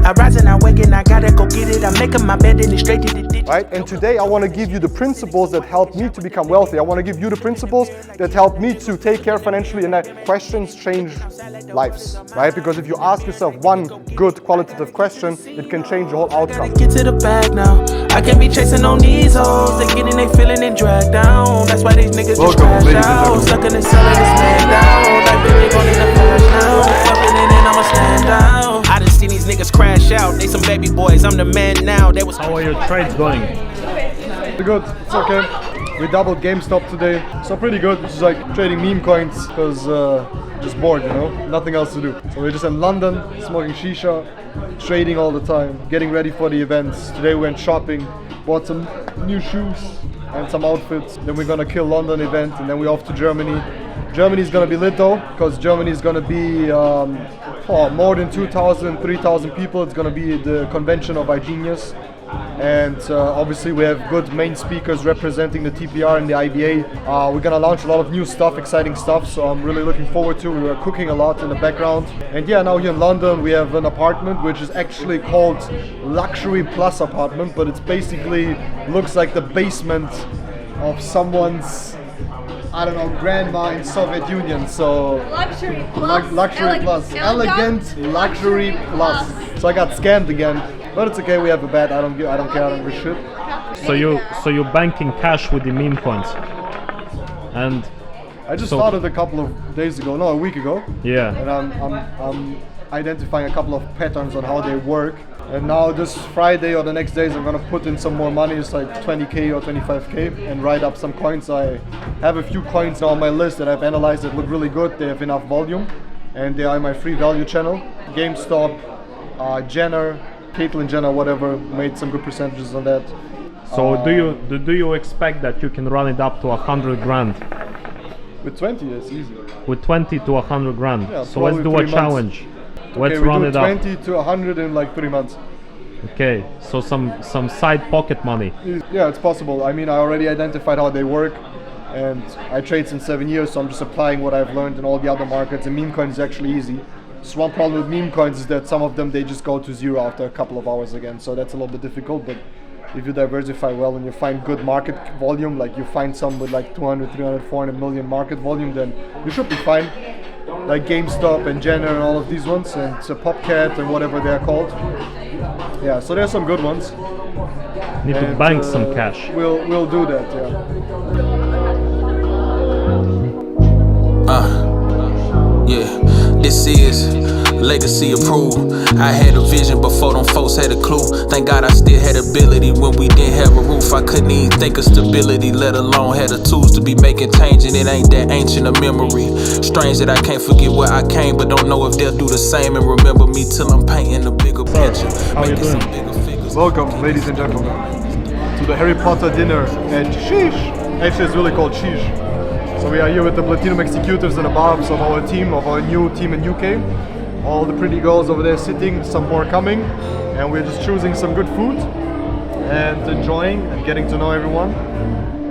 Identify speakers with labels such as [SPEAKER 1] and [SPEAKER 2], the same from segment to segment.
[SPEAKER 1] I rise and I wake and I gotta go get it. I'm making my bed and it's straight to the ditch.
[SPEAKER 2] Right? And today I want to give you the principles that help me to become wealthy. I want to give you the principles that help me to take care financially, and that questions change lives, right? Because if you ask yourself one good qualitative question, it can change the whole outcome.
[SPEAKER 1] Get to the bag now. I can't be chasing on these hoes. They getting they feeling and dragged down. That's why these niggas just crash out. Stuck in the cellar, they stand down. Like baby, gon' need a flash now. Fucking in and I'ma stand down. I done seen these niggas crash out. They some baby boys. I'm the man now. They was.
[SPEAKER 3] How are your trades going?
[SPEAKER 2] Pretty good, it's okay. We doubled GameStop today, so pretty good. It's just like trading meme coins because just bored, you know, nothing else to do. So we're just in London, smoking shisha, trading all the time, getting ready for the events. Today we went shopping, bought some new shoes and some outfits. Then we're gonna kill London event, and then we're off to Germany. Germany's gonna be lit though, because Germany's gonna be more than 2,000, 3,000 people. It's gonna be the convention of iGenius. And obviously we have good main speakers representing the TPR and the IBA. We're gonna launch a lot of new stuff, exciting stuff, so I'm really looking forward to it. We were cooking a lot in the background. And yeah, now here in London we have an apartment which is actually called Luxury Plus apartment, but it's basically looks like the basement of someone's, I don't know, grandma in Soviet Union. So
[SPEAKER 4] Luxury Plus.
[SPEAKER 2] Luxury Plus. Elegant Luxury Plus. So I got scammed again. But it's okay, we have a bet, I don't care, I don't give a shit.
[SPEAKER 3] So you're banking cash with the meme coins, and
[SPEAKER 2] I just started a couple of days ago, no, a week ago.
[SPEAKER 3] Yeah.
[SPEAKER 2] And I'm identifying a couple of patterns on how they work. And now this Friday or the next days I'm gonna put in some more money, it's like 20k or 25k, and write up some coins. I have a few coins now on my list that I've analyzed that look really good, they have enough volume, and they are in my free value channel. GameStop, Jenner, Caitlyn Jenner, whatever, made some good percentages on that.
[SPEAKER 3] So do you expect that you can run it up to 100 grand?
[SPEAKER 2] With 20, it's easy.
[SPEAKER 3] With 20 to 100 grand.
[SPEAKER 2] Yeah,
[SPEAKER 3] so let's do a challenge. Let's run it up.
[SPEAKER 2] 20 to 100 in like 3 months.
[SPEAKER 3] Okay, so some side pocket money.
[SPEAKER 2] Yeah, it's possible. I mean, I already identified how they work, and I trade since 7 years, so I'm just applying what I've learned in all the other markets. And meme coins is actually easy. Just one problem with meme coins is that some of them, they just go to zero after a couple of hours again, so that's a little bit difficult. But if you diversify well and you find good market volume, like you find some with like 200, 300, 400 million market volume, then you should be fine. Like GameStop and Jenner and all of these ones, and PopCat and whatever they're called. Yeah, so there's some good ones.
[SPEAKER 3] Need to bank some cash.
[SPEAKER 2] We'll do that,
[SPEAKER 5] yeah. This is legacy approved. I had a vision before them folks had a clue. Thank God I still had ability when we didn't have a roof. I couldn't even think of stability, let alone had the tools to be making change. And it ain't that ancient a memory. Strange that I can't forget where I came, but don't know if they'll do the same and remember me till I'm painting a bigger picture.
[SPEAKER 3] How you doing?
[SPEAKER 2] Welcome, ladies and gentlemen, to the Harry Potter dinner at Sheesh. Actually, it's really called Sheesh. So we are here with the Platinum Executors and the barbs of our team, of our new team in UK. All the pretty girls over there sitting, some more coming, and we're just choosing some good food and enjoying and getting to know everyone.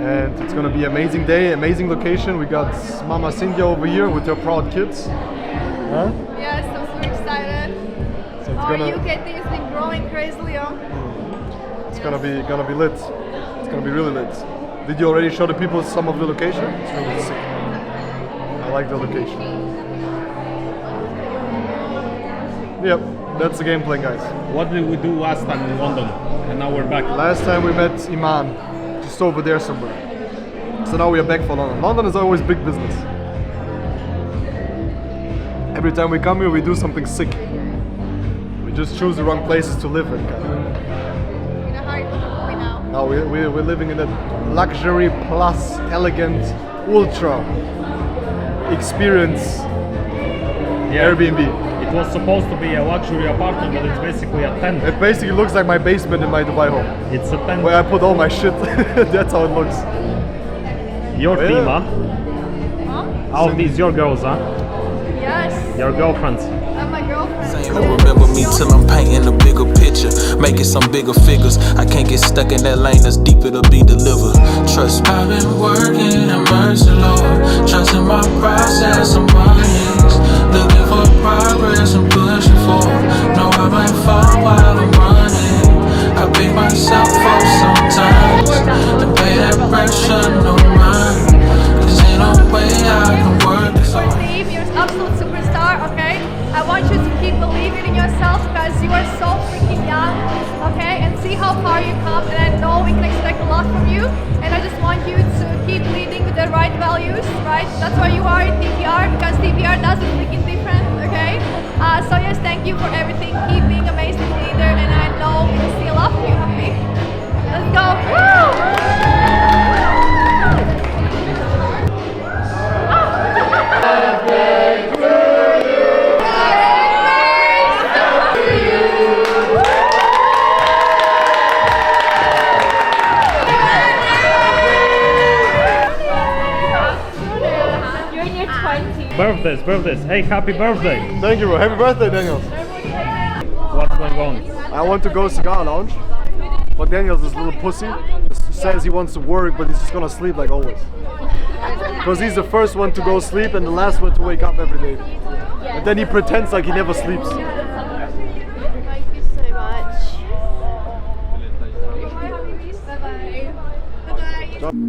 [SPEAKER 2] And it's gonna be an amazing day, amazing location. We got Mama Cynthia over here with her proud kids. Huh?
[SPEAKER 4] Yes, I'm so excited.
[SPEAKER 2] So it's
[SPEAKER 4] Our UK team has been growing crazily.
[SPEAKER 2] It's gonna be lit. It's gonna be really lit. Did you already show the people some of the location? It's really sick. I like the location. Yep, that's the game plan, guys.
[SPEAKER 3] What did we do last time in London? And now we're back.
[SPEAKER 2] Last time we met Iman, just over there somewhere. So now we are back for London. London is always big business. Every time we come here, we do something sick. We just choose the wrong places to live in. Now we're living in a luxury plus elegant ultra experience Airbnb.
[SPEAKER 3] It was supposed to be a luxury apartment, but it's basically a tent.
[SPEAKER 2] It basically looks like my basement in my Dubai home.
[SPEAKER 3] It's a tent.
[SPEAKER 2] Where I put all my shit. That's how it looks.
[SPEAKER 3] Your team, huh? All of these your girls, huh?
[SPEAKER 4] Yes.
[SPEAKER 3] Your girlfriends.
[SPEAKER 4] I'm my girlfriend.
[SPEAKER 5] Remember me till I'm painting a bigger picture, making some bigger figures. I can't get stuck in that lane that's deep, it'll be delivered. Trust me. I've been working in mercy, Lord. Trusting my process and my hands. Looking for progress and pushing forward. No, I might fall.
[SPEAKER 4] far you come, and I know we can expect a lot from you. And I just want you to keep leading with the right values, right? That's why you are in TPR, because TPR does it freaking different, okay? So yes, thank you for everything. Keep being an amazing leader, and I know we will see a lot of you. Happy? Let's go! Woo!
[SPEAKER 3] Birthdays. Hey, happy birthday!
[SPEAKER 2] Thank you, bro. Happy birthday, Daniel.
[SPEAKER 3] What's going on?
[SPEAKER 2] I want to go cigar lounge, but Daniel's this little pussy. Says he wants to work, but he's just gonna sleep like always. Because he's the first one to go sleep and the last one to wake up every day. And then he pretends like he never sleeps.
[SPEAKER 4] Thank you so much. Bye-bye. Bye-bye.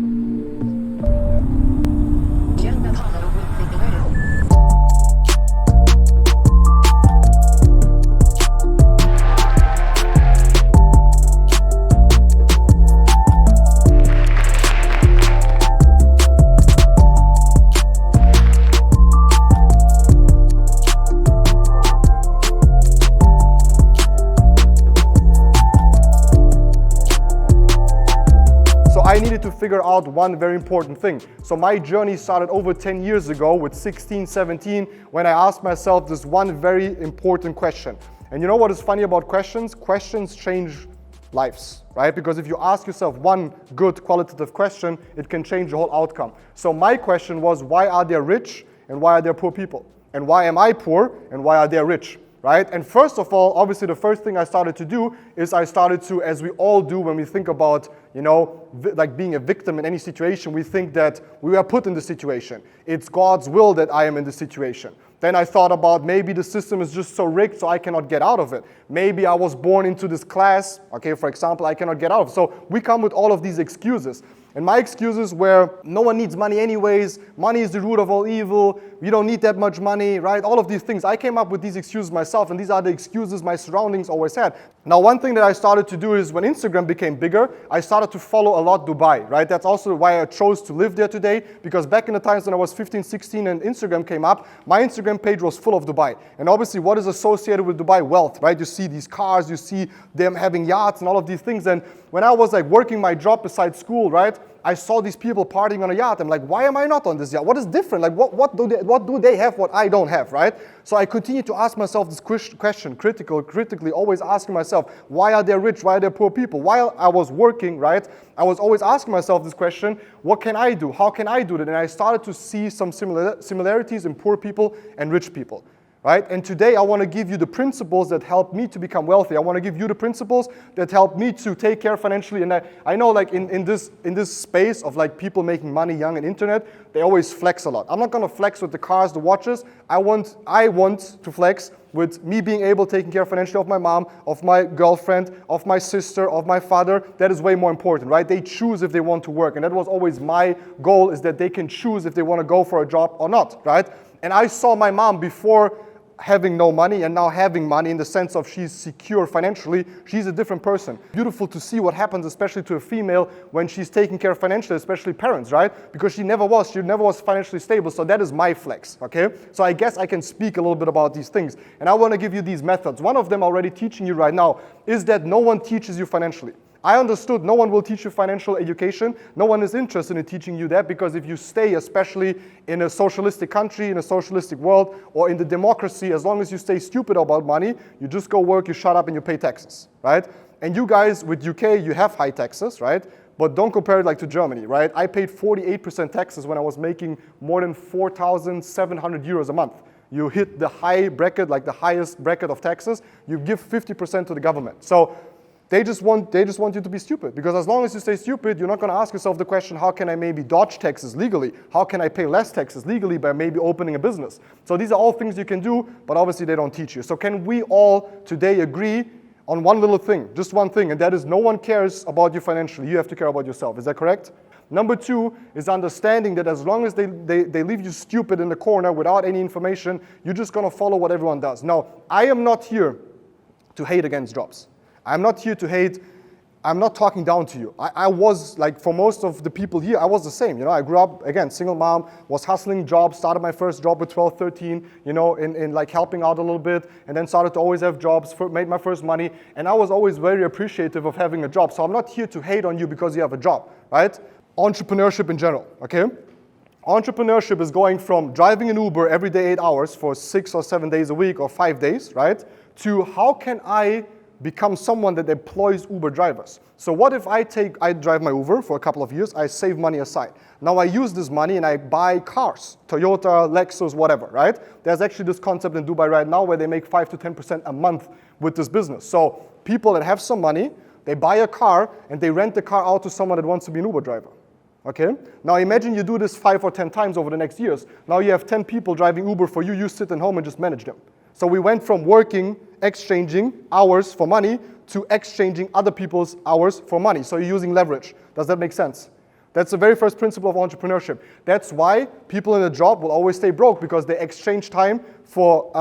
[SPEAKER 2] I needed to figure out one very important thing. So my journey started over 10 years ago with 16, 17, when I asked myself this one very important question. And you know what is funny about questions? Questions change lives, right? Because if you ask yourself one good qualitative question, it can change the whole outcome. So my question was, why are there rich and why are there poor people? And why am I poor and why are they rich? Right? And first of all, obviously the first thing I started to do is I started to, as we all do when we think about, you know, like being a victim in any situation, we think that we were put in the situation. It's God's will that I am in the situation. Then I thought about maybe the system is just so rigged so I cannot get out of it. Maybe I was born into this class, okay, for example, I cannot get out of it. So we come with all of these excuses. And my excuses were, no one needs money anyways, money is the root of all evil, we don't need that much money, right? All of these things. I came up with these excuses myself, and these are the excuses my surroundings always had. Now, one thing that I started to do is when Instagram became bigger, I started to follow a lot Dubai, right? That's also why I chose to live there today, because back in the times when I was 15, 16 and Instagram came up, my Instagram page was full of Dubai. And obviously what is associated with Dubai? Wealth, right? You see these cars, you see them having yachts and all of these things. And when I was like working my job besides school, right? I saw these people partying on a yacht. I'm like, why am I not on this yacht? What is different? Like, what do they have what I don't have, right? So I continue to ask myself this question, critically, always asking myself, why are they rich? Why are there poor people? While I was working, right, I was always asking myself this question, what can I do? How can I do that? And I started to see some similarities in poor people and rich people. Right? And today I want to give you the principles that help me to become wealthy. I want to give you the principles that help me to take care financially. And I know like in this space of like people making money young and internet, they always flex a lot. I'm not going to flex with the cars, the watches. I want to flex with me being able to take care financially of my mom, of my girlfriend, of my sister, of my father. That is way more important, right? They choose if they want to work. And that was always my goal, is that they can choose if they want to go for a job or not, right? And I saw my mom before having no money and now having money, in the sense of she's secure financially. She's a different person. Beautiful to see what happens, especially to a female, when she's taking care financially, especially parents, right? Because she never was financially stable. So that is my flex, okay? So I guess I can speak a little bit about these things. And I want to give you these methods. One of them already teaching you right now is that no one teaches you financially. I understood no one will teach you financial education. No one is interested in teaching you that, because if you stay, especially in a socialistic country, in a socialistic world, or in the democracy, as long as you stay stupid about money, you just go work, you shut up, and you pay taxes, right? And you guys with UK, you have high taxes, right? But don't compare it like to Germany, right? I paid 48% taxes when I was making more than 4,700 euros a month. You hit the high bracket, like the highest bracket of taxes, you give 50% to the government. So They just want you to be stupid, because as long as you stay stupid, you're not going to ask yourself the question, how can I maybe dodge taxes legally? How can I pay less taxes legally by maybe opening a business? So these are all things you can do, but obviously they don't teach you. So can we all today agree on one little thing, just one thing, and that is no one cares about you financially. You have to care about yourself. Is that correct? Number two is understanding that as long as they leave you stupid in the corner without any information, you're just going to follow what everyone does. Now, I am not here to hate against jobs. I'm not here to hate I'm not talking down to you. I was, like, for most of the people here, I was the same. You know, I grew up, again, single mom, was hustling jobs, started my first job with 12, 13, you know, in like helping out a little bit, and then started to always have jobs, made my first money, and I was always very appreciative of having a job. So I'm not here to hate on you because you have a job, right? Entrepreneurship in general, okay? Entrepreneurship is going from driving an Uber every day 8 hours for 6 or 7 days a week or 5 days, right? To how can I become someone that employs Uber drivers. So what if I drive my Uber for a couple of years, I save money aside. Now I use this money and I buy cars, Toyota, Lexus, whatever, right? There's actually this concept in Dubai right now where they make 5 to 10% a month with this business. So people that have some money, they buy a car and they rent the car out to someone that wants to be an Uber driver. Okay? Now imagine you do this 5 or 10 times over the next years. Now you have 10 people driving Uber for you, you sit at home and just manage them. So we went from exchanging hours for money to exchanging other people's hours for money. So you're using leverage. Does that make sense? That's the very first principle of entrepreneurship. That's why people in a job will always stay broke, because they exchange time for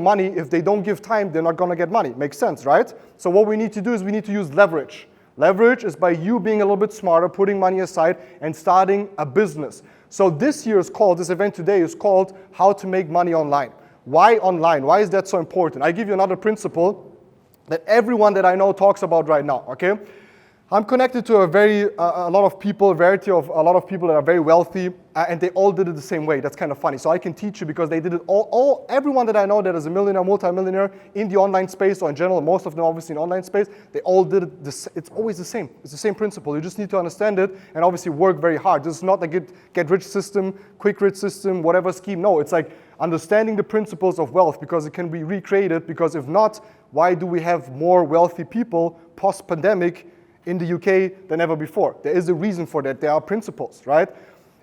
[SPEAKER 2] money. If they don't give time, they're not going to get money. Makes sense, right? So what we need to do is we need to use leverage. Leverage is by you being a little bit smarter, putting money aside, and starting a business. So this event today is called How to Make Money Online. Why online? Why is that so important? I give you another principle that everyone that I know talks about right now, okay? I'm connected to a lot of people that are very wealthy, and they all did it the same way. That's kind of funny. So I can teach you, because they did it everyone that I know that is a millionaire, multi-millionaire in the online space, or in general, most of them obviously in online space, they all did it. It's always the same. It's the same principle. You just need to understand it and obviously work very hard. This is not a get rich system, quick rich system, whatever scheme. No, it's like understanding the principles of wealth, because it can be recreated. Because if not, why do we have more wealthy people post-pandemic in the UK than ever before? There is a reason for that. There are principles, right?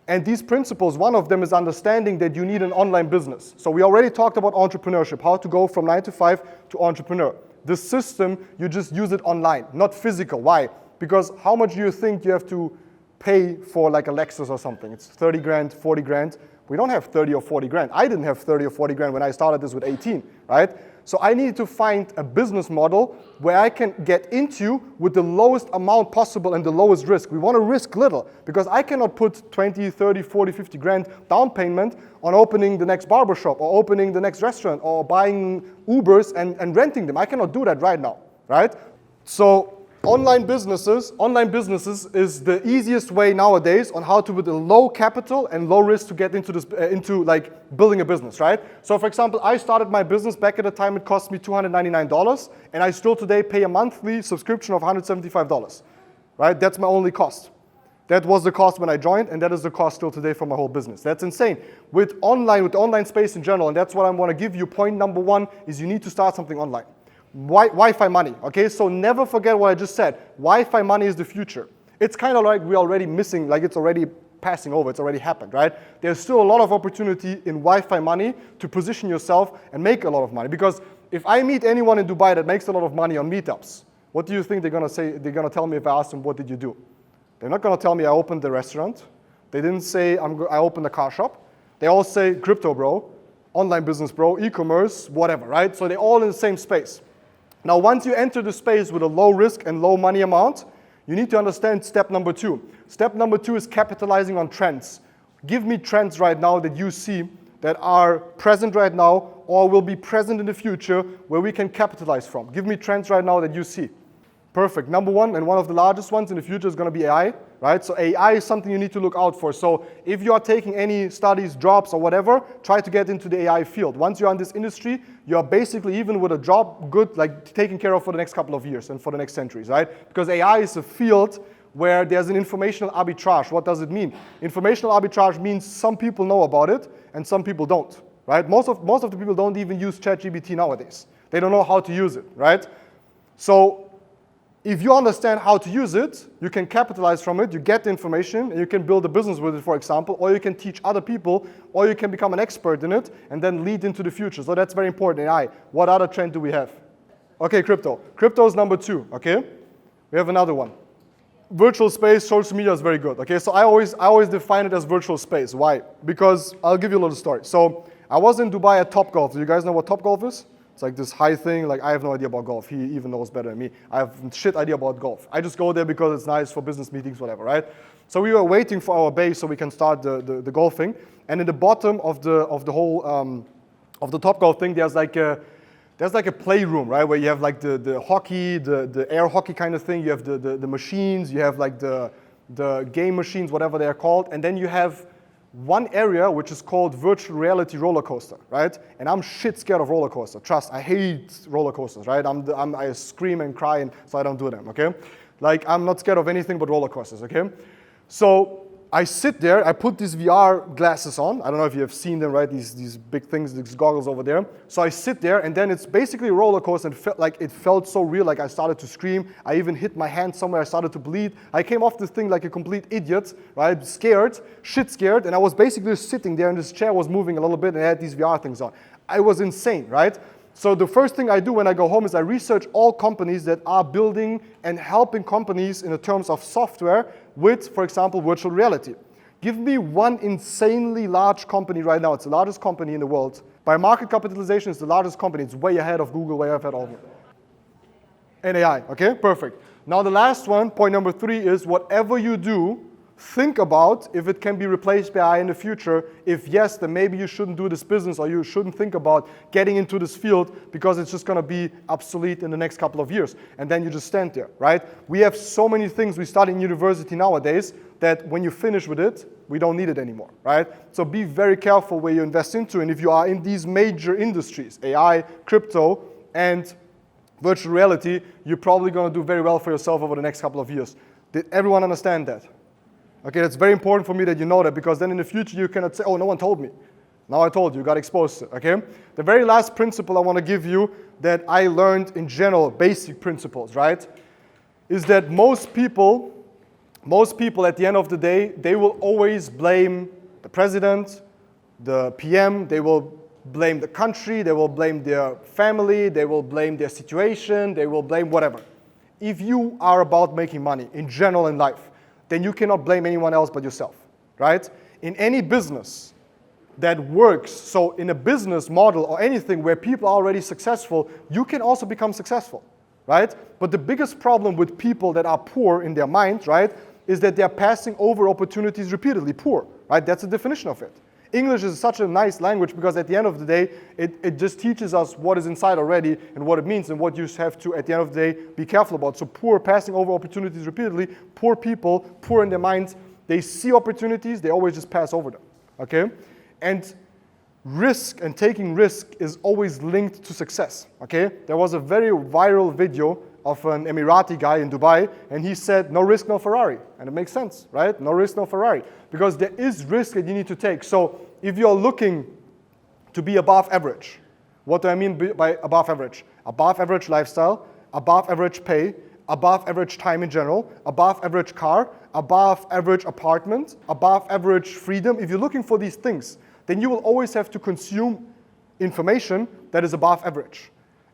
[SPEAKER 2] And these principles, one of them is understanding that you need an online business. So we already talked about entrepreneurship, how to go from 9 to 5 to entrepreneur. The system, you just use it online, not physical. Why? Because how much do you think you have to pay for like a Lexus or something? It's 30 grand, 40 grand. We don't have 30 or 40 grand. I didn't have 30 or 40 grand when I started this with 18, right? So I needed to find a business model where I can get into with the lowest amount possible and the lowest risk. We want to risk little, because I cannot put 20, 30, 40, 50 grand down payment on opening the next barbershop or opening the next restaurant or buying Ubers and renting them. I cannot do that right now, right? So online businesses is the easiest way nowadays on how to, with a low capital and low risk, to get into this, into like building a business, right? So for example, I started my business back at the time, it cost me $299, and I still today pay a monthly subscription of $175, right? That's my only cost. That was the cost when I joined, and that is the cost still today for my whole business. That's insane. With the online space in general, and that's what I want to give you. Point number one is you need to start something online. Wi-Fi money, okay? So never forget what I just said. Wi-Fi money is the future. It's kind of like we're already missing, like it's already passing over, it's already happened, right? There's still a lot of opportunity in Wi-Fi money to position yourself and make a lot of money. Because if I meet anyone in Dubai that makes a lot of money on meetups, what do you think they're gonna say? They're gonna tell me if I ask them, what did you do? They're not gonna tell me I opened the restaurant. They didn't say I opened a car shop. They all say crypto, bro, online business, bro, e-commerce, whatever, right? So they're all in the same space. Now, once you enter the space with a low risk and low money amount, you need to understand step number two. Step number two is capitalizing on trends. Give me trends right now that you see that are present right now or will be present in the future where we can capitalize from. Give me trends right now that you see. Perfect. Number one, and one of the largest ones in the future, is going to be AI, right? So AI is something you need to look out for. So if you are taking any studies, jobs, or whatever, try to get into the AI field. Once you're in this industry, you are basically, even with a job, good, like taken care of for the next couple of years and for the next centuries, right? Because AI is a field where there's an informational arbitrage. What does it mean? Informational arbitrage means some people know about it and some people don't, right? Most of the people don't even use ChatGPT nowadays. They don't know how to use it, right? So if you understand how to use it, you can capitalize from it, you get the information, and you can build a business with it, for example, or you can teach other people, or you can become an expert in it, and then lead into the future. So that's very important. AI. What other trend do we have? Okay, crypto. Crypto is number two, okay? We have another one. Virtual space, social media is very good, okay? So I always define it as virtual space. Why? Because I'll give you a little story. So I was in Dubai at Topgolf. Do you guys know what Topgolf is? It's like this high thing, like I have no idea about golf. He even knows better than me. I have shit idea about golf. I just go there because it's nice for business meetings, whatever, right? So we were waiting for our base so we can start the golfing. And in the bottom of the whole, of the Topgolf thing, there's like a playroom, right? Where you have like the hockey, the air hockey kind of thing. You have the machines, you have like the game machines, whatever they are called. And then you have one area which is called virtual reality roller coaster, right? And I'm shit scared of roller coaster. Trust, I hate roller coasters, right? I scream and cry, and so I don't do them, okay? Like, I'm not scared of anything but roller coasters, okay? So I sit there, I put these VR glasses on. I don't know if you have seen them, right? These big things, these goggles over there. So I sit there, and then it's basically a roller coaster, and it felt so real, like I started to scream. I even hit my hand somewhere, I started to bleed. I came off this thing like a complete idiot, right? Scared, shit scared, and I was basically just sitting there, and this chair was moving a little bit, and I had these VR things on. I was insane, right? So the first thing I do when I go home is I research all companies that are building and helping companies in the terms of software with, for example, virtual reality. Give me one insanely large company right now. It's the largest company in the world. By market capitalization, it's the largest company. It's way ahead of Google, way ahead of all of them. And AI, okay? Perfect. Now the last one, point number 3, is whatever you do, think about if it can be replaced by AI in the future. If yes, then maybe you shouldn't do this business, or you shouldn't think about getting into this field because it's just going to be obsolete in the next couple of years. And then you just stand there, right? We have so many things we study in university nowadays that when you finish with it, we don't need it anymore, right? So be very careful where you invest into. And if you are in these major industries, AI, crypto, and virtual reality, you're probably going to do very well for yourself over the next couple of years. Did everyone understand that? Okay, that's very important for me that you know that, because then in the future you cannot say, oh, no one told me. Now I told you, got exposed to it, okay? The very last principle I want to give you that I learned in general, basic principles, right? Is that most people at the end of the day, they will always blame the president, the PM, they will blame the country, they will blame their family, they will blame their situation, they will blame whatever. If you are about making money in general in life, then you cannot blame anyone else but yourself, right? In any business that works, so in a business model or anything where people are already successful, you can also become successful, right? But the biggest problem with people that are poor in their mind, right, is that they're passing over opportunities repeatedly. Poor, right? That's the definition of it. English is such a nice language because at the end of the day, it just teaches us what is inside already and what it means and what you have to, at the end of the day, be careful about. So poor, passing over opportunities repeatedly, poor people, poor in their minds, they see opportunities, they always just pass over them, okay? And risk and taking risk is always linked to success, okay? There was a very viral video of an Emirati guy in Dubai, and he said, no risk, no Ferrari. And it makes sense, right? No risk, no Ferrari. Because there is risk that you need to take. So if you're looking to be above average, what do I mean by above average? Above average lifestyle, above average pay, above average time in general, above average car, above average apartment, above average freedom. If you're looking for these things, then you will always have to consume information that is above average.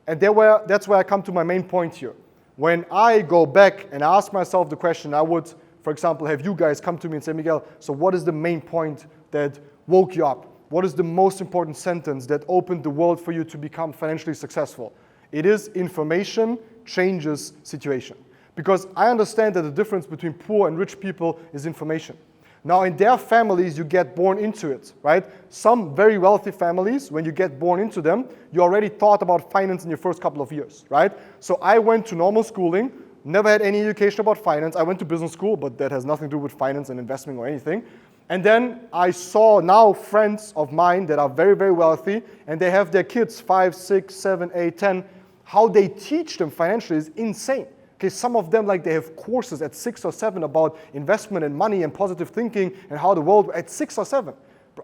[SPEAKER 2] And that's where I come to my main point here. When I go back and ask myself the question, I would, for example, have you guys come to me and say, Miguel, so what is the main point that woke you up? What is the most important sentence that opened the world for you to become financially successful? It is information changes situation. Because I understand that the difference between poor and rich people is information. Now, in their families, you get born into it, right? Some very wealthy families, when you get born into them, you already thought about finance in your first couple of years, right? So I went to normal schooling, never had any education about finance. I went to business school, but that has nothing to do with finance and investing or anything. And then I saw now friends of mine that are very, very wealthy, and they have their kids 5, 6, 7, 8, 10. How they teach them financially is insane. Okay, some of them, like, they have courses at 6 or 7 about investment and money and positive thinking and how the world, at 6 or 7.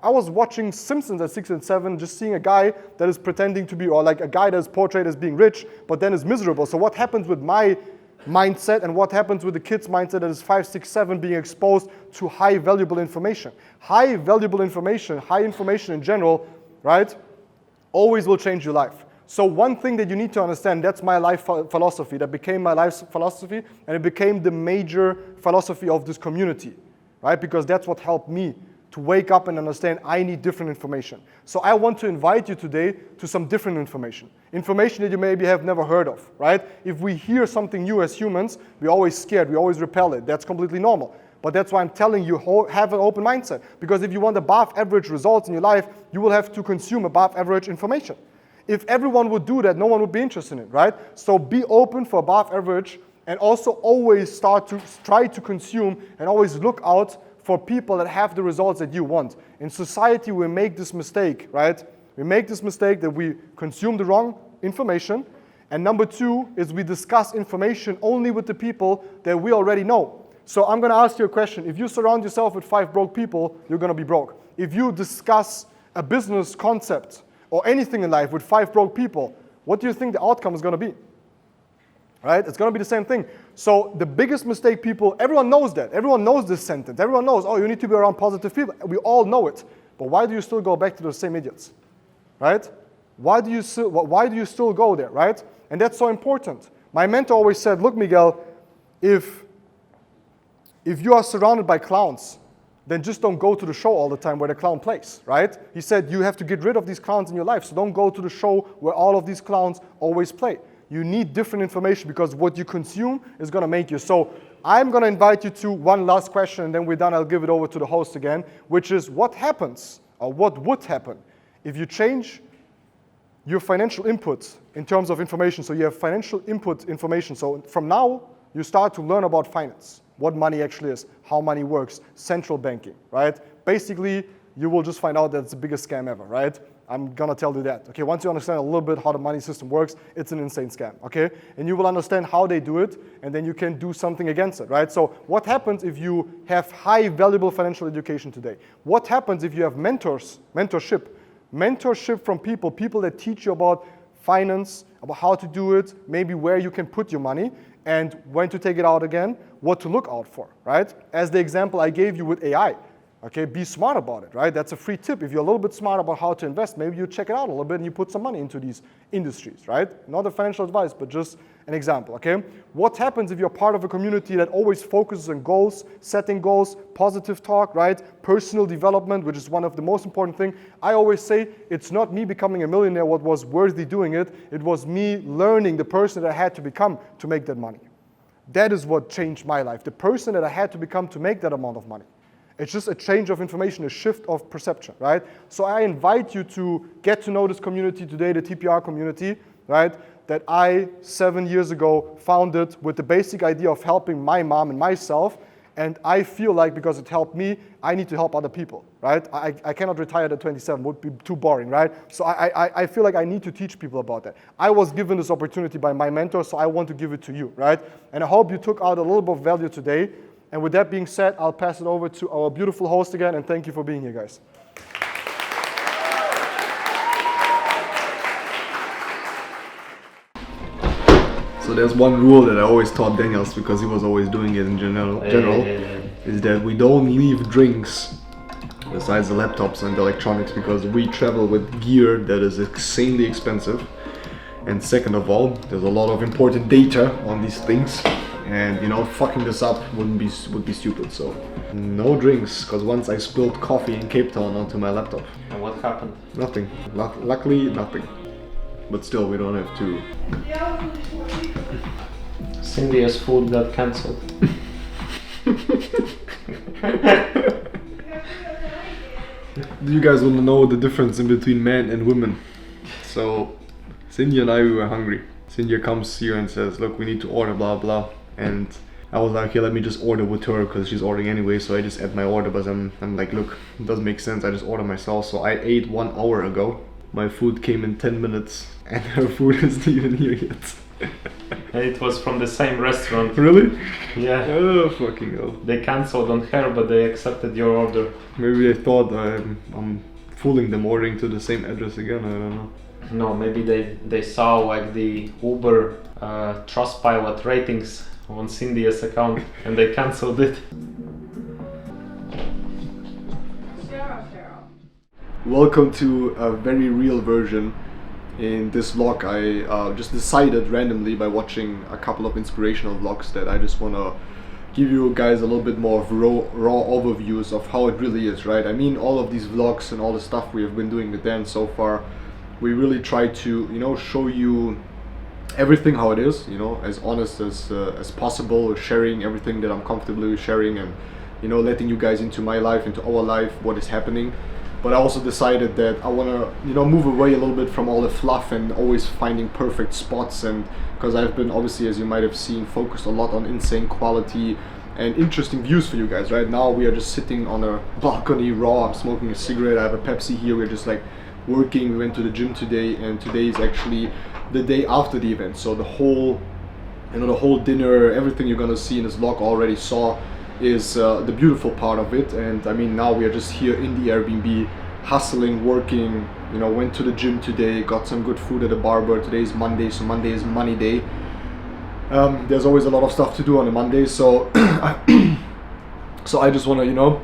[SPEAKER 2] I was watching Simpsons at 6 and 7, just seeing a guy that is pretending to be, or like a guy that is portrayed as being rich, but then is miserable. So what happens with my mindset and what happens with the kid's mindset that is 5, 6, 7 being exposed to high valuable information? High valuable information, high information in general, right, always will change your life. So one thing that you need to understand, that's my life philosophy, that became my life philosophy, and it became the major philosophy of this community, right? Because that's what helped me to wake up and understand I need different information. So I want to invite you today to some different information. Information that you maybe have never heard of, right? If we hear something new as humans, we're always scared, we always repel it. That's completely normal. But that's why I'm telling you, have an open mindset. Because if you want above average results in your life, you will have to consume above average information. If everyone would do that, no one would be interested in it, right? So be open for above average, and also always try to consume and always look out for people that have the results that you want. In society, we make this mistake, right? We make this mistake that we consume the wrong information. And number two is we discuss information only with the people that we already know. So I'm gonna ask you a question. If you surround yourself with 5 broke people, you're gonna be broke. If you discuss a business concept or anything in life with 5 broke people, what do you think the outcome is gonna be? Right? It's going to be the same thing. So the biggest mistake everyone knows that. Everyone knows this sentence. Everyone knows, oh, you need to be around positive people. We all know it. But why do you still go back to those same idiots? Right? Why do you still go there, right? And that's so important. My mentor always said, look, Miguel, if you are surrounded by clowns, then just don't go to the show all the time where the clown plays, right? He said you have to get rid of these clowns in your life. So don't go to the show where all of these clowns always play. You need different information because what you consume is going to make you. So I'm going to invite you to one last question, and then we're done. I'll give it over to the host again, which is what happens, or what would happen, if you change your financial input in terms of information. So you have financial input information. So from now, you start to learn about finance, what money actually is, how money works, central banking, right? Basically, you will just find out that it's the biggest scam ever, right? I'm gonna tell you that, okay? Once you understand a little bit how the money system works, it's an insane scam, okay? And you will understand how they do it, and then you can do something against it, right? So what happens if you have high valuable financial education today? What happens if you have mentorship from people that teach you about finance, about how to do it, maybe where you can put your money, and when to take it out again, what to look out for, right? As the example I gave you with AI. Okay, be smart about it, right? That's a free tip. If you're a little bit smart about how to invest, maybe you check it out a little bit and you put some money into these industries, right? Not a financial advice, but just an example, okay? What happens if you're part of a community that always focuses on goals, setting goals, positive talk, right? Personal development, which is one of the most important things. I always say it's not me becoming a millionaire what was worthy doing it. It was me learning the person that I had to become to make that money. That is what changed my life. The person that I had to become to make that amount of money. It's just a change of information, a shift of perception, right? So I invite you to get to know this community today, the TPR community, right? That I, 7 years ago, founded with the basic idea of helping my mom and myself. And I feel like because it helped me, I need to help other people, right? I cannot retire at 27, would be too boring, right? So I feel like I need to teach people about that. I was given this opportunity by my mentor, so I want to give it to you, right? And I hope you took out a little bit of value today. And with that being said, I'll pass it over to our beautiful host again, and thank you for being here, guys.
[SPEAKER 6] So there's one rule that I always taught Daniels, because he was always doing it in general, is that we don't leave drinks besides the laptops and the electronics, because we travel with gear that is insanely expensive. And second of all, there's a lot of important data on these things. And you know, fucking this up would be stupid. So no drinks, because once I spilled coffee in Cape Town onto my laptop.
[SPEAKER 3] And what happened?
[SPEAKER 6] Nothing. Luckily, nothing. But still, we don't have to.
[SPEAKER 3] Cindy's food got cancelled.
[SPEAKER 6] You guys want to know the difference in between men and women. So Cindy and I, we were hungry. Cindy comes here and says, look, we need to order blah blah. And I was like, okay, let me just order with her because she's ordering anyway. So I just add my order, but I'm like, look, it doesn't make sense. I just order myself. So I ate 1 hour ago. My food came in 10 minutes and her food isn't even here yet.
[SPEAKER 3] It was from the same restaurant.
[SPEAKER 6] Really?
[SPEAKER 3] Yeah.
[SPEAKER 6] Oh, fucking hell.
[SPEAKER 3] They cancelled on her, but they accepted your order.
[SPEAKER 6] Maybe they thought I'm fooling them, ordering to the same address again. I don't know.
[SPEAKER 3] No, maybe they saw like the Uber Trustpilot ratings on Cindy's account and they cancelled it.
[SPEAKER 6] Welcome to a very real version. In this vlog, I just decided randomly by watching a couple of inspirational vlogs that I just want to give you guys a little bit more of raw overviews of how it really is, right? I mean, all of these vlogs and all the stuff we have been doing with Dan so far, we really try to, you know, show you everything how it is, you know, as honest as possible, sharing everything that I'm comfortable with sharing, and, you know, letting you guys into my life, into our life, what is happening. But I also decided that I want to, you know, move away a little bit from all the fluff and always finding perfect spots, and because I've been, obviously, as you might have seen, focused a lot on insane quality and interesting views for you guys. Right now we are just sitting on a balcony raw, I'm smoking a cigarette, I have a Pepsi here, we're just like working. We went to the gym today, and today is actually the day after the event, so the whole, you know, the whole dinner, everything you're gonna see in this vlog already saw is the beautiful part of it. And I mean, now we are just here in the Airbnb, hustling, working, you know, went to the gym today, got some good food at the barber. Today is Monday, so Monday is money day. There's always a lot of stuff to do on a Monday, so so I just want to, you know,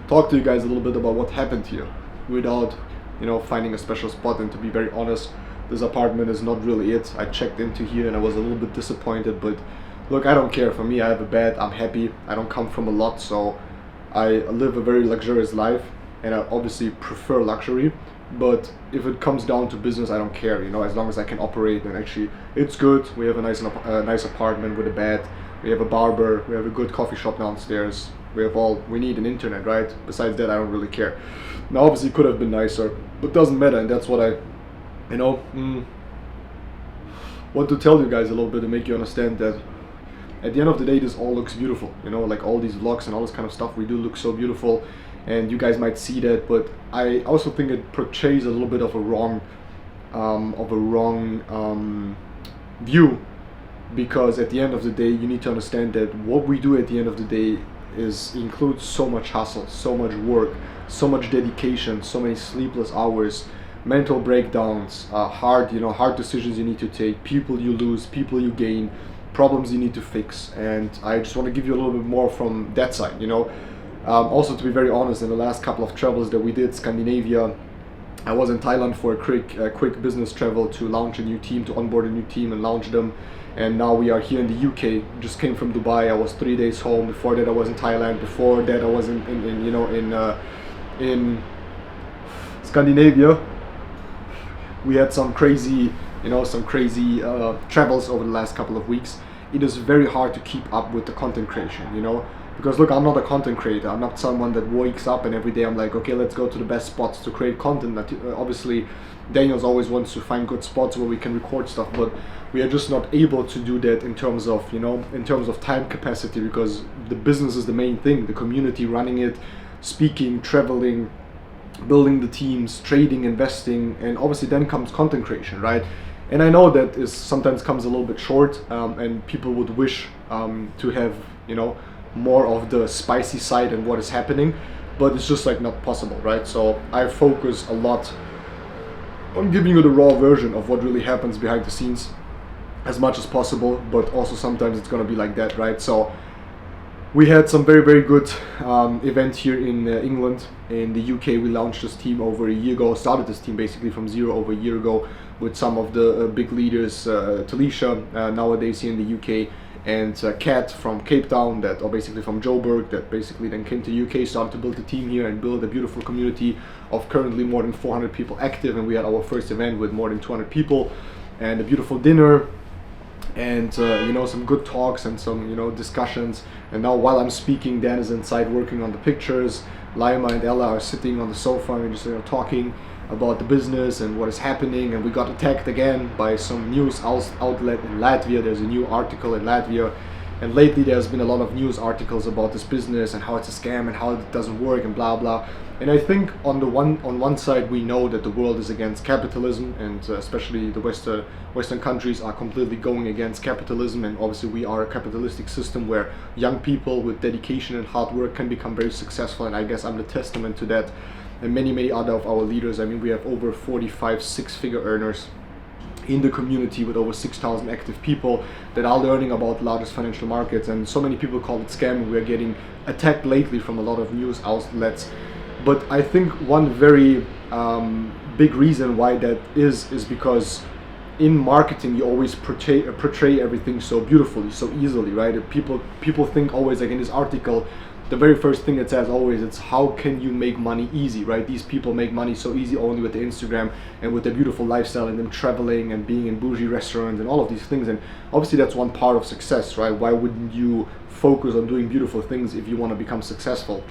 [SPEAKER 6] talk to you guys a little bit about what happened here without, you know, finding a special spot. And to be very honest, this apartment is not really it. I checked into here and I was a little bit disappointed, but look, I don't care. For me, I have a bed, I'm happy. I don't come from a lot, so I live a very luxurious life, and I obviously prefer luxury. But if it comes down to business, I don't care, you know, as long as I can operate. And actually it's good. We have a nice apartment with a bed, we have a barber, we have a good coffee shop downstairs, we have all we need, an internet, right? Besides that, I don't really care. Now obviously it could have been nicer, but doesn't matter. And that's what I, you know, want to tell you guys a little bit, and make you understand that at the end of the day, this all looks beautiful, you know, like all these vlogs and all this kind of stuff we do look so beautiful, and you guys might see that. But I also think it portrays a little bit of a wrong view, because at the end of the day, you need to understand that what we do at the end of the day includes so much hustle, so much work, so much dedication, so many sleepless hours, mental breakdowns, hard decisions you need to take, people you lose, people you gain, problems you need to fix. And I just want to give you a little bit more from that side, you know. Also, to be very honest, in the last couple of travels that we did, Scandinavia, I was in Thailand for a quick business travel to launch a new team, to onboard a new team and launch them. And now we are here in the UK. Just came from Dubai. I was 3 days home. Before that I was in Thailand. Before that I was in Scandinavia. We had some crazy travels over the last couple of weeks. It is very hard to keep up with the content creation, you know, because look, I'm not a content creator. I'm not someone that wakes up and every day I'm like, okay, let's go to the best spots to create content. Obviously Daniel's always wants to find good spots where we can record stuff, but we are just not able to do that in terms of, you know, in terms of time capacity, because the business is the main thing, the community, running it, speaking, traveling, building the teams, trading, investing, and obviously then comes content creation, right? And I know that is sometimes comes a little bit short, and people would wish to have, you know, more of the spicy side and what is happening, but it's just like not possible, right? So I focus a lot on giving you the raw version of what really happens behind the scenes as much as possible, but also sometimes it's gonna be like that, right? So we had some very, very good event here in England. In the UK, we launched this team over a year ago, started this team basically from zero over a year ago with some of the big leaders, Talisha nowadays here in the UK, and Kat from Cape Town, that are basically from Joburg, that basically then came to UK, started to build a team here and build a beautiful community of currently more than 400 people active. And we had our first event with more than 200 people and a beautiful dinner, and you know, some good talks and some, you know, discussions. And now while I'm speaking, Dan is inside working on the pictures. Laima and Ella are sitting on the sofa and just, you know, talking about the business and what is happening. And we got attacked again by some news outlet in Latvia. There's a new article in Latvia, and lately there's been a lot of news articles about this business and how it's a scam and how it doesn't work and blah blah. And I think on one side we know that the world is against capitalism, and especially the Western countries are completely going against capitalism, and obviously we are a capitalistic system where young people with dedication and hard work can become very successful, and I guess I'm the testament to that. And many other of our leaders. I mean, we have over 45 six-figure earners in the community with over 6,000 active people that are learning about the largest financial markets, and so many people call it scam. We're getting attacked lately from a lot of news outlets. But I think one very big reason why that is because
[SPEAKER 2] in marketing you always portray everything so beautifully, so easily, right? People think always, like in this article, the very first thing it says always, it's how can you make money easy, right? These people make money so easy only with the Instagram and with their beautiful lifestyle and them traveling and being in bougie restaurants and all of these things. And obviously that's one part of success, right? Why wouldn't you focus on doing beautiful things if you want to become successful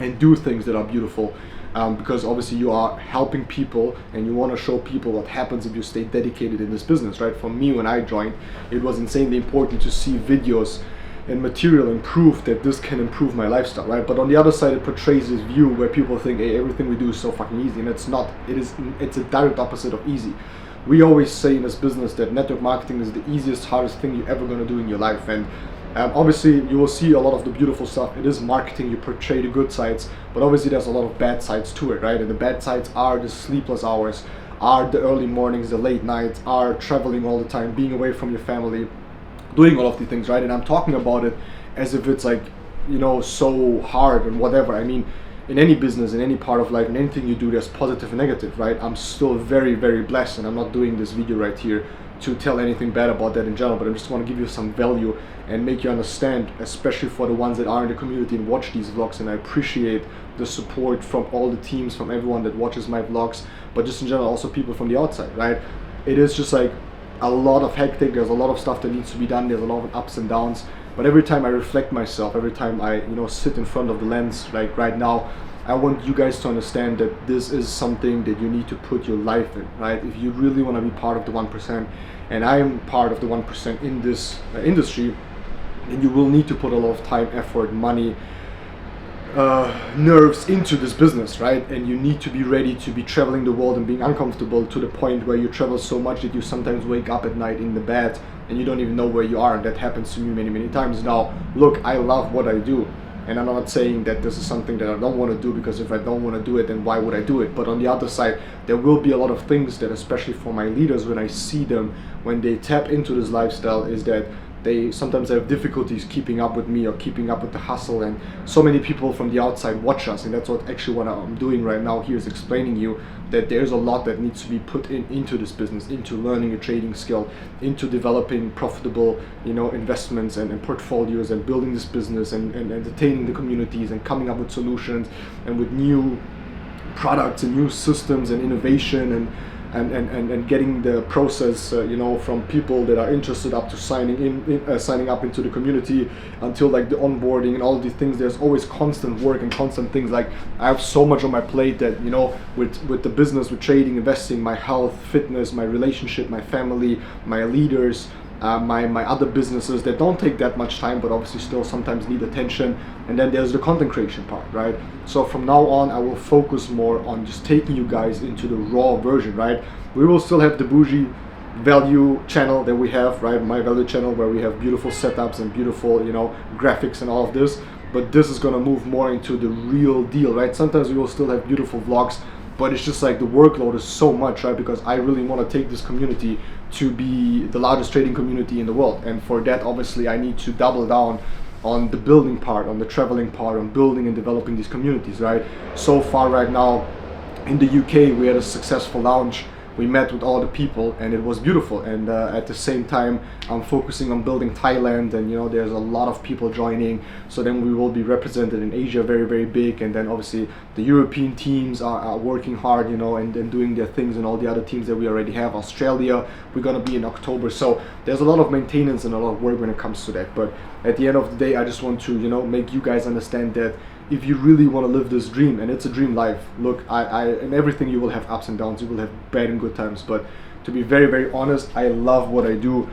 [SPEAKER 2] and do things that are beautiful? Because obviously you are helping people and you want to show people what happens if you stay dedicated in this business, right? For me, when I joined, it was insanely important to see videos and material and proof that this can improve my lifestyle, right? But on the other side, it portrays this view where people think, hey, everything we do is so fucking easy, and it's not. It's a direct opposite of easy. We always say in this business that network marketing is the easiest, hardest thing you're ever going to do in your life. And obviously you will see a lot of the beautiful stuff. It is marketing, you portray the good sides, but obviously there's a lot of bad sides to it, right? And the bad sides are the sleepless hours, are the early mornings, the late nights, are traveling all the time, being away from your family, doing all of these things, right? And I'm talking about it as if it's like, you know, so hard and whatever. I mean, in any business, in any part of life, in anything you do, there's positive and negative, right? I'm still very, very blessed, and I'm not doing this video right here to tell anything bad about that in general, but I just want to give you some value and make you understand, especially for the ones that are in the community and watch these vlogs. And I appreciate the support from all the teams, from everyone that watches my vlogs, but just in general also people from the outside, right? It is just like a lot of hectic, there's a lot of stuff that needs to be done, there's a lot of ups and downs, but every time I reflect myself, every time I, you know, sit in front of the lens, like right now, I want you guys to understand that this is something that you need to put your life in, right? If you really want to be part of the 1%, and I am part of the 1% in this industry, then you will need to put a lot of time, effort, money, nerves into this business, right? And you need to be ready to be traveling the world and being uncomfortable to the point where you travel so much that you sometimes wake up at night in the bed and you don't even know where you are. And that happens to me many, many times. Now, look, I love what I do, and I'm not saying that this is something that I don't want to do, because if I don't want to do it, then why would I do it? But on the other side, there will be a lot of things that, especially for my leaders, when I see them, when they tap into this lifestyle, is that they sometimes have difficulties keeping up with me or keeping up with the hustle. And so many people from the outside watch us, and that's what actually what I'm doing right now here, is explaining you that there's a lot that needs to be put into this business, into learning a trading skill, into developing profitable, you know, investments and portfolios, and building this business and entertaining the communities and coming up with solutions and with new products and new systems and innovation and getting the process, you know, from people that are interested up to signing up into the community, until like the onboarding and all these things. There's always constant work and constant things. Like, I have so much on my plate that, you know, with the business, with trading, investing, my health, fitness, my relationship, my family, my leaders, my other businesses that don't take that much time, but obviously still sometimes need attention. And then there's the content creation part, right? So from now on, I will focus more on just taking you guys into the raw version, right? We will still have the bougie value channel that we have, right? My value channel, where we have beautiful setups and beautiful, you know, graphics and all of this. But this is gonna move more into the real deal, right? Sometimes we will still have beautiful vlogs, but it's just like the workload is so much, right? Because I really want to take this community to be the largest trading community in the world. And for that, obviously, I need to double down on the building part, on the traveling part, on building and developing these communities, right? So far right now in the UK, we had a successful launch. We met with all the people and it was beautiful. And at the same time, I'm focusing on building Thailand, and you know, there's a lot of people joining. So then we will be represented in Asia very, very big. And then obviously the European teams are working hard, you know, and doing their things, and all the other teams that we already have. Australia, we're gonna be in October. So there's a lot of maintenance and a lot of work when it comes to that. But at the end of the day, I just want to, you know, make you guys understand that if you really want to live this dream, and it's a dream life, look, I in everything you will have ups and downs, you will have bad and good times, but to be very, very honest, I love what I do,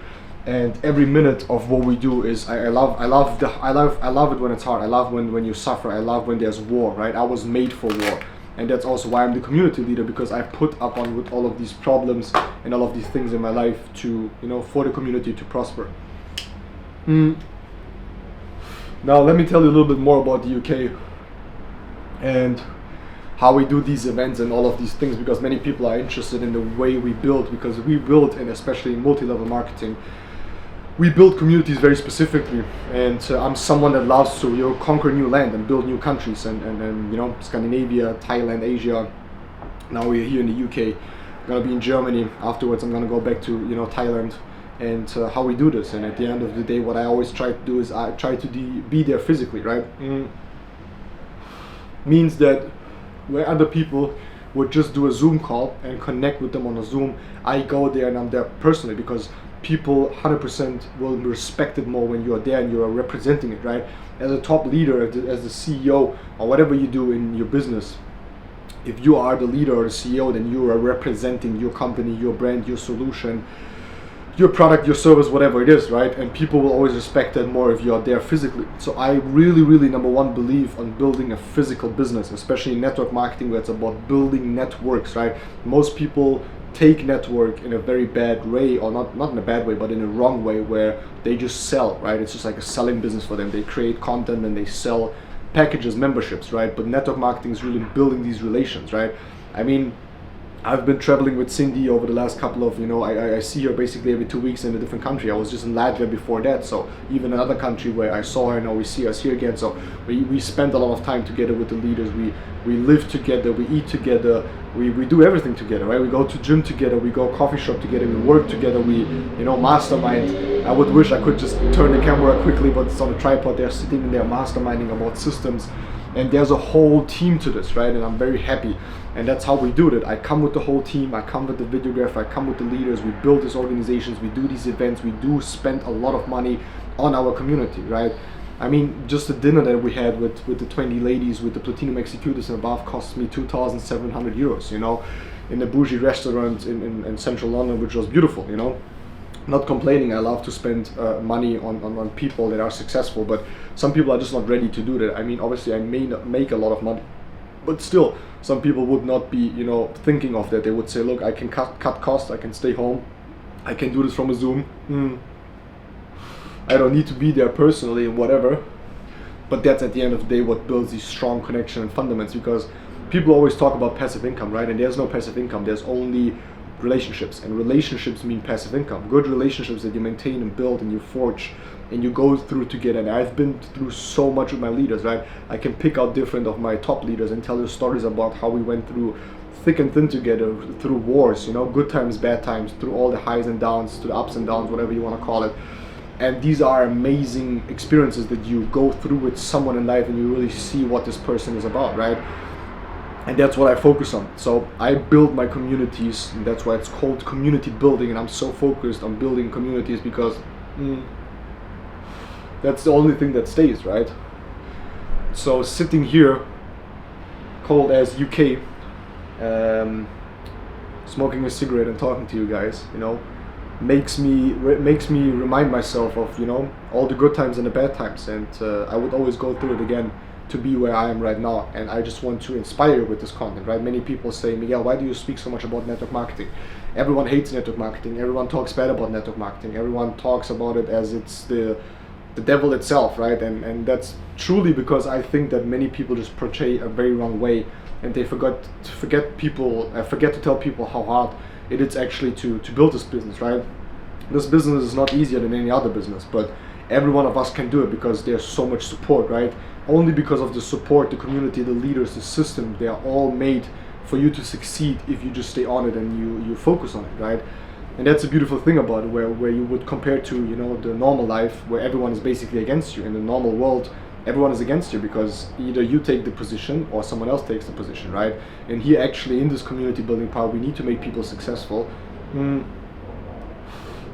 [SPEAKER 2] and every minute of what we do is I love it when it's hard. I love when you suffer. I love when there's war, right? I was made for war, and that's also why I'm the community leader, because I put up on with all of these problems and all of these things in my life to, you know, for the community to prosper. Now let me tell you a little bit more about the UK and how we do these events and all of these things, because many people are interested in the way we build, because we build, and especially in multi-level marketing, we build communities very specifically. And I'm someone that loves to, you know, conquer new land and build new countries, and you know, Scandinavia, Thailand, Asia. Now we're here in the UK. gonna be in Germany. Afterwards, I'm gonna go back to, you know, Thailand, and how we do this. And at the end of the day, what I always try to do is I try to be there physically, right? Means that where other people would just do a Zoom call and connect with them on a Zoom, I go there and I'm there personally, because people 100% will respect it more when you are there and you are representing it, right? As a top leader, as the CEO, or whatever you do in your business, if you are the leader or the CEO, then you are representing your company, your brand, your solution, your product, your service, whatever it is, right? And people will always respect that more if you are there physically. So I really, number one, believe on building a physical business, especially in network marketing, where it's about building networks, right? Most people take network in a very bad way, or not in a bad way, but in a wrong way, where they just sell, right? It's just like a selling business for them. They create content and they sell packages, memberships, right? But network marketing is really building these relations, right? I mean, I've been traveling with Cindy over the last couple of, you know, I see her basically every 2 weeks in a different country. I was just in Latvia before that, so even another country where I saw her, now we see us here again. So we spend a lot of time together with the leaders. We live together, we eat together, we do everything together, right? We go to gym together, we go coffee shop together, we work together, we, you know, mastermind. I would wish I could just turn the camera quickly, but it's on a tripod. They're sitting in there masterminding about systems. And there's a whole team to this, right? And I'm very happy. And that's how we do it. I come with the whole team, I come with the videographer, I come with the leaders, we build these organizations, we do these events, we do spend a lot of money on our community, right? I mean, just the dinner that we had with the 20 ladies, with the Platinum Executors and above, cost me 2,700 euros, you know, in a bougie restaurant in central London, which was beautiful, you know. Not complaining, I love to spend money on people that are successful, but some people are just not ready to do that. I mean, obviously I may not make a lot of money, but still, some people would not be, you know, thinking of that. They would say, look, I can cut costs, I can stay home, I can do this from a Zoom. I don't need to be there personally and whatever. But that's at the end of the day what builds these strong connection and fundamentals, because people always talk about passive income, right? And there's no passive income, there's only relationships, and relationships mean passive income. Good relationships that you maintain and build and you forge and you go through together. And I've been through so much with my leaders, right? I can pick out different of my top leaders and tell you stories about how we went through thick and thin together, through wars, you know, good times, bad times, through all the highs and downs, to the ups and downs, whatever you want to call it. And these are amazing experiences that you go through with someone in life and you really see what this person is about, right? And that's what I focus on. So I build my communities, and that's why it's called community building. And I'm so focused on building communities because that's the only thing that stays, right? So sitting here, cold as UK, smoking a cigarette and talking to you guys, you know, makes me remind myself of, you know, all the good times and the bad times. And I would always go through it again to be where I am right now. And I just want to inspire you with this content, right? Many people say, Miguel, why do you speak so much about network marketing? Everyone hates network marketing. Everyone talks bad about network marketing. Everyone talks about it as it's the devil itself, right? And that's truly because I think that many people just portray a very wrong way, and they forget to tell people how hard it is actually to build this business, right? This business is not easier than any other business, but every one of us can do it because there's so much support, right? Only because of the support, the community, the leaders, the system, they are all made for you to succeed if you just stay on it and you focus on it, right? And that's a beautiful thing about it, where you would compare to, you know, the normal life where everyone is basically against you. In the normal world, everyone is against you because either you take the position or someone else takes the position, right? And here actually in this community building part, we need to make people successful.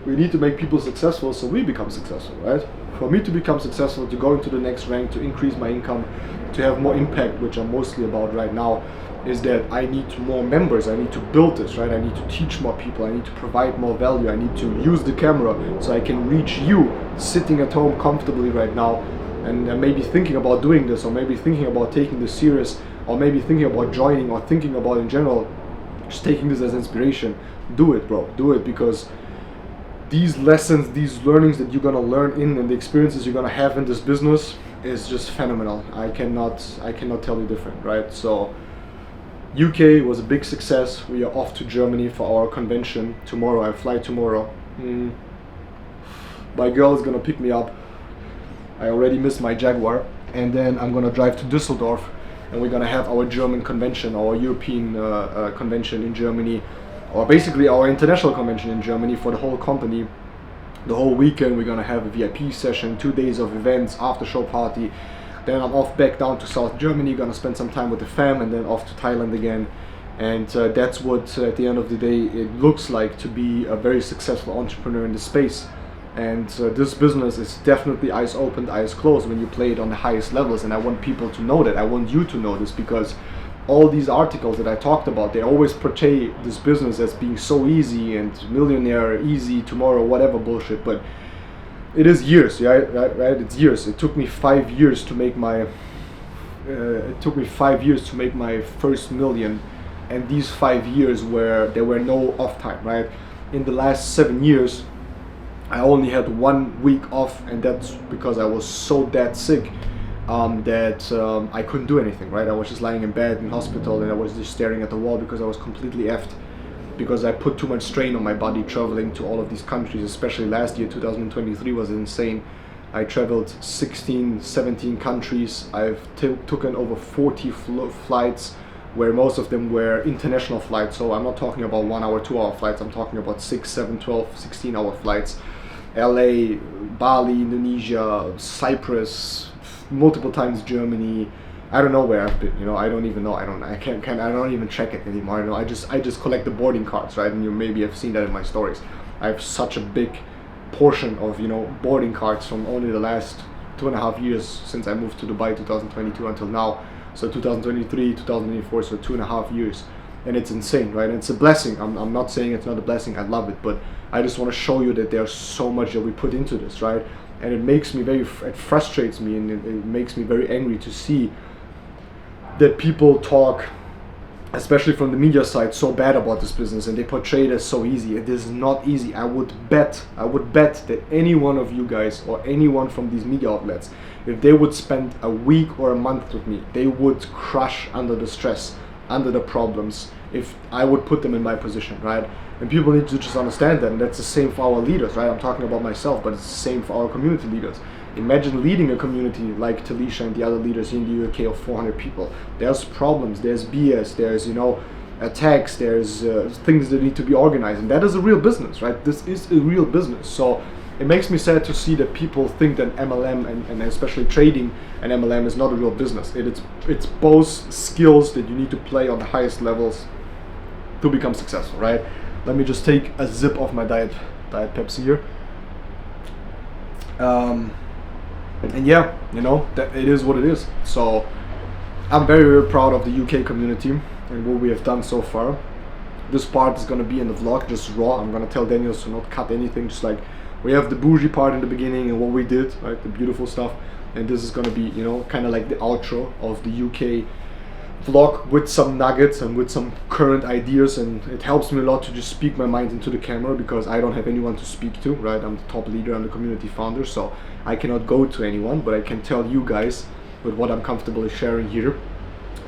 [SPEAKER 2] We need to make people successful so we become successful, right? For me to become successful, to go into the next rank, to increase my income, to have more impact, which I'm mostly about right now, is that I need more members. I need to build this, right? I need to teach more people. I need to provide more value. I need to use the camera so I can reach you sitting at home comfortably right now, and maybe thinking about doing this, or maybe thinking about taking this serious, or maybe thinking about joining, or thinking about in general just taking this as inspiration. Do it, bro. Do it, because these lessons, these learnings that you're gonna learn and the experiences you're gonna have in this business is just phenomenal. I cannot tell you different, right? So UK was a big success. We are off to Germany for our convention tomorrow. I fly tomorrow. My girl is gonna pick me up. I already missed my Jaguar, and then I'm gonna drive to Düsseldorf, and we're gonna have our German convention, our European convention in Germany or basically our international convention in Germany for the whole company. The whole weekend we're gonna have a VIP session, 2 days of events, after show party. Then I'm off back down to South Germany, gonna spend some time with the fam, and then off to Thailand again. And that's what at the end of the day it looks like to be a very successful entrepreneur in this space. And this business is definitely eyes open, eyes closed when you play it on the highest levels. And I want people to know that. I want you to know this, because all these articles that I talked about, they always portray this business as being so easy and millionaire, easy tomorrow, whatever bullshit. But it is years, right? It's years. It took me 5 years to make my. It took me 5 years to make my first million, and these 5 years where there were no off time, right? In the last 7 years, I only had 1 week off, and that's because I was so dead sick. That I couldn't do anything, right? I was just lying in bed in hospital, and I was just staring at the wall because I was completely effed, because I put too much strain on my body traveling to all of these countries. Especially last year, 2023 was insane. I traveled 16, 17 countries. I've taken over 40 flights, where most of them were international flights. So I'm not talking about 1 hour, 2 hour flights. I'm talking about 6, 7, 12, 16 hour flights. LA, Bali, Indonesia, Cyprus, multiple times Germany. I don't know where I've been, you know. I don't even know. I don't even check it anymore. You know, I just collect the boarding cards, right? And you maybe have seen that in my stories. I have such a big portion of, you know, boarding cards from only the last 2.5 years since I moved to Dubai, 2022 until now. So 2023, 2024, so 2.5 years. And it's insane, right? And it's a blessing. I'm not saying it's not a blessing. I love it, but I just want to show you that there's so much that we put into this, right? And it makes me it frustrates me, and it makes me very angry to see that people talk, especially from the media side, so bad about this business, and they portray it as so easy. It is not easy. I would bet that any one of you guys, or anyone from these media outlets, if they would spend a week or a month with me, they would crush under the stress, under the problems, if I would put them in my position, right? And people need to just understand that, and that's the same for our leaders, right? I'm talking about myself, but it's the same for our community leaders. Imagine leading a community like Talisha and the other leaders in the UK of 400 people. There's problems, there's BS, there's, you know, attacks, there's things that need to be organized, and that is a real business, right? This is a real business. So it makes me sad to see that people think that MLM and especially trading and MLM is not a real business. It's both skills that you need to play on the highest levels to become successful, right? Let me just take a sip of my Diet Pepsi here. And yeah, you know, that it is what it is. So I'm very, very proud of the UK community and what we have done so far. This part is gonna be in the vlog, just raw. I'm gonna tell Daniel to not cut anything, just like we have the bougie part in the beginning and what we did, right, the beautiful stuff. And this is gonna be, you know, kind of like the outro of the UK vlog with some nuggets and with some current ideas. And it helps me a lot to just speak my mind into the camera, because I don't have anyone to speak to, right? I'm the top leader, I'm the community founder, so I cannot go to anyone, but I can tell you guys with what I'm comfortable sharing here,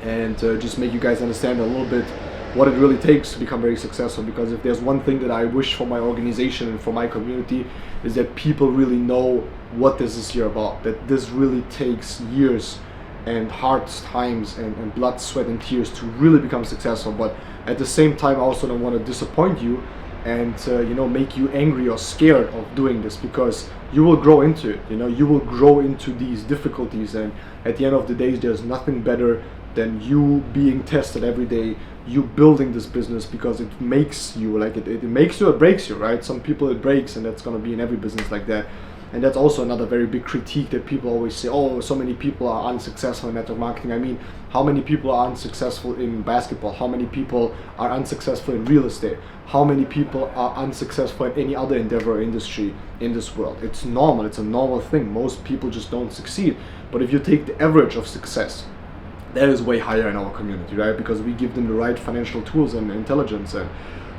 [SPEAKER 2] and just make you guys understand a little bit what it really takes to become very successful. Because if there's one thing that I wish for my organization and for my community, is that people really know what this is here about, that this really takes years and hard times and blood, sweat and tears to really become successful. But at the same time, I also don't want to disappoint you and you know, make you angry or scared of doing this, because you will grow into it. You know, you will grow into these difficulties, and at the end of the day, there's nothing better than you being tested every day, you building this business, because it makes you, like, it makes you or breaks you, right? Some people it breaks, and that's going to be in every business like that. And that's also another very big critique that people always say, oh, so many people are unsuccessful in network marketing. I mean, how many people are unsuccessful in basketball? How many people are unsuccessful in real estate? How many people are unsuccessful in any other endeavor or industry in this world? It's normal, it's a normal thing. Most people just don't succeed. But if you take the average of success, that is way higher in our community, right? Because we give them the right financial tools and intelligence. And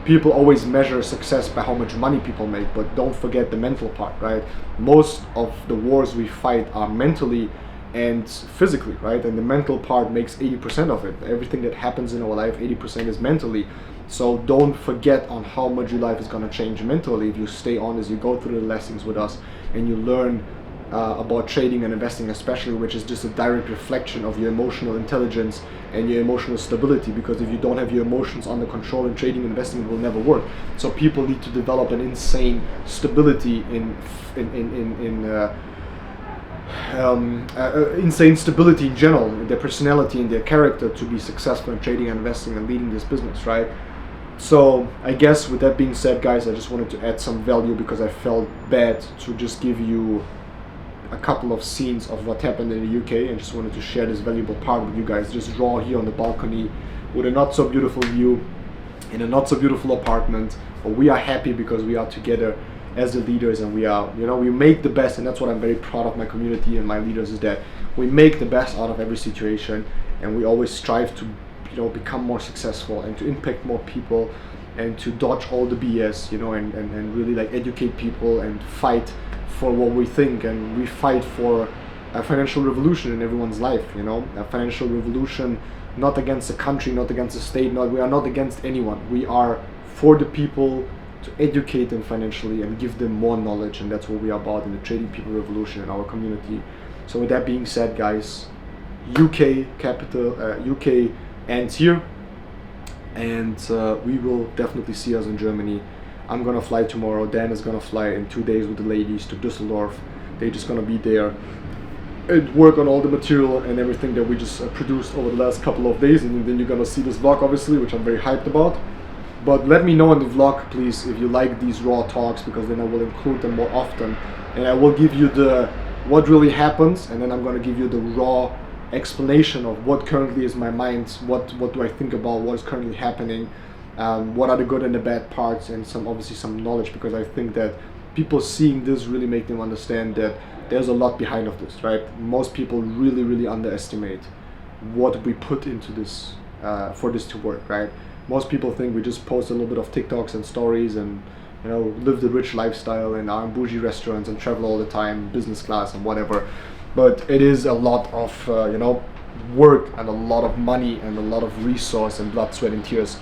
[SPEAKER 2] people always measure success by how much money people make, but don't forget the mental part, right? Most of the wars we fight are mentally and physically, right? And the mental part makes 80% of it. Everything that happens in our life, 80% is mentally. So don't forget on how much your life is going to change mentally if you stay on as you go through the lessons with us and you learn about trading and investing especially, which is just a direct reflection of your emotional intelligence and your emotional stability, because if you don't have your emotions under control in trading and investing, it will never work. So people need to develop an insane stability insane stability in general, in their personality and their character, to be successful in trading and investing and leading this business, right? So I guess with that being said, guys, I just wanted to add some value because I felt bad to just give you a couple of scenes of what happened in the UK, and just wanted to share this valuable part with you guys, just raw here on the balcony with a not so beautiful view in a not so beautiful apartment. But we are happy because we are together as the leaders, and we are, you know, we make the best, and that's what I'm very proud of my community and my leaders, is that we make the best out of every situation, and we always strive to, you know, become more successful and to impact more people and to dodge all the BS, you know, and really like educate people and fight for what we think. And we fight for a financial revolution in everyone's life, you know, a financial revolution, not against the country, not against the state, we are not against anyone. We are for the people, to educate them financially and give them more knowledge, and that's what we are about in the Trading People Revolution in our community. So with that being said, guys, UK ends here, and we will definitely see us in Germany. I'm gonna fly tomorrow. Dan is gonna fly in 2 days with the ladies to Düsseldorf. They're just gonna be there and work on all the material and everything that we just produced over the last couple of days, and then you're gonna see this vlog, obviously, which I'm very hyped about. But let me know in the vlog, please, if you like these raw talks, because then I will include them more often, and I will give you the what really happens, and then I'm gonna give you the raw explanation of what currently is my mind, what do I think about, what is currently happening, what are the good and the bad parts, and obviously some knowledge, because I think that people seeing this really make them understand that there's a lot behind of this, right? Most people really underestimate what we put into this for this to work, right? Most people think we just post a little bit of TikToks and stories and, you know, live the rich lifestyle and are in bougie restaurants and travel all the time, business class and whatever. But it is a lot of you know, work and a lot of money and a lot of resource and blood, sweat and tears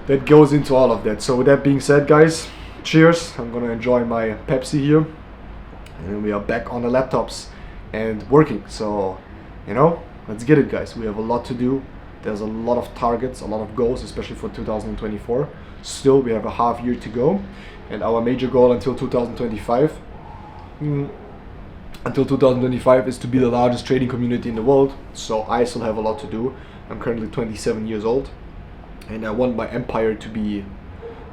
[SPEAKER 2] that goes into all of that. So with that being said, guys, cheers. I'm gonna enjoy my Pepsi here, and we are back on the laptops and working. So, you know, let's get it, guys. We have a lot to do. There's a lot of targets, a lot of goals, especially for 2024. Still, we have a half year to go, and our major goal until 2025 is to be the largest trading community in the world. So I still have a lot to do. I'm currently 27 years old, and I want my empire to be,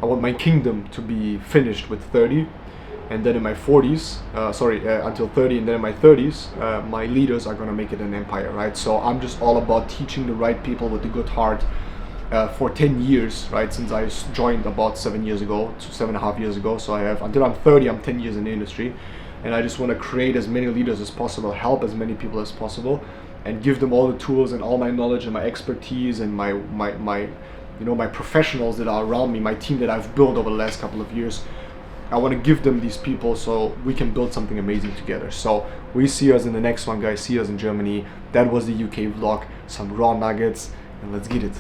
[SPEAKER 2] I want my kingdom to be finished with 30, and then in my 40s, until 30, and then in my 30s, my leaders are gonna make it an empire, right? So I'm just all about teaching the right people with a good heart for 10 years, right? Since I joined about 7.5 years ago. So I have, until I'm 30, I'm 10 years in the industry, and I just wanna create as many leaders as possible, help as many people as possible, and give them all the tools and all my knowledge and my expertise and my you know, my professionals that are around me, my team that I've built over the last couple of years. I want to give them these people so we can build something amazing together. So we see us in the next one, guys. See us in Germany. That was the UK vlog, some raw nuggets, and let's get it.